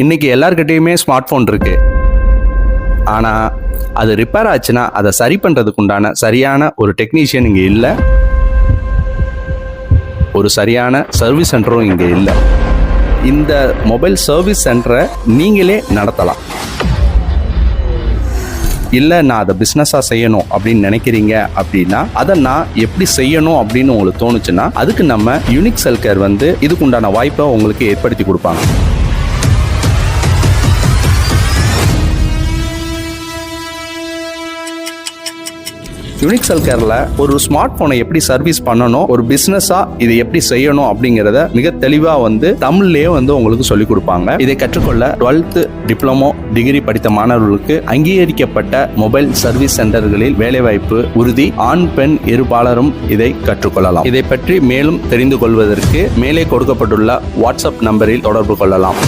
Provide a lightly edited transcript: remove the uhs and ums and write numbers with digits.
இன்னைக்கு எல்லார்கிட்டயுமே smart phone இருக்கு. ஆனால் அது ரிப்பேர் ஆச்சுன்னா அதை சரி பண்ணுறதுக்கு உண்டான சரியான ஒரு டெக்னீஷியன் இங்கே இல்லை. ஒரு சரியான சர்வீஸ் சென்டரும் இங்கே இல்லை. இந்த மொபைல் சர்வீஸ் சென்டரை நீங்களே நடத்தலாம். இல்லை நான் அதை பிஸ்னஸாக செய்யணும் அப்படின்னு நினைக்கிறீங்க அப்படின்னா அதை நான் எப்படி செய்யணும் அப்படின்னு உங்களுக்கு தோணுச்சுன்னா அதுக்கு நம்ம யூனிக் செல் கேர் இதுக்கு உண்டான வாய்ப்பை உங்களுக்கு ஏற்படுத்தி கொடுப்பாங்க. யூனிக் செல் கேர்ல ஒரு ஸ்மார்ட் போனை எப்படி சர்வீஸ் பண்ணணும், ஒரு பிசினஸா இதை எப்படி செய்யணும் அப்படிங்கறத மிக தெளிவா தமிழ்லயே உங்களுக்கு சொல்லிக் கொடுப்பாங்க. இதை கற்றுக்கொள்ள 12th டிப்ளமோ டிகிரி படித்த மாணவர்களுக்கு அங்கீகரிக்கப்பட்ட மொபைல் சர்வீஸ் சென்டர்களில் வேலைவாய்ப்பு உறுதி. ஆண் பெண் இருபாலரும் இதை கற்றுக்கொள்ளலாம். இதை பற்றி மேலும் தெரிந்து கொள்வதற்கு மேலே கொடுக்கப்பட்டுள்ள வாட்ஸ்அப் நம்பரில் தொடர்பு கொள்ளலாம்.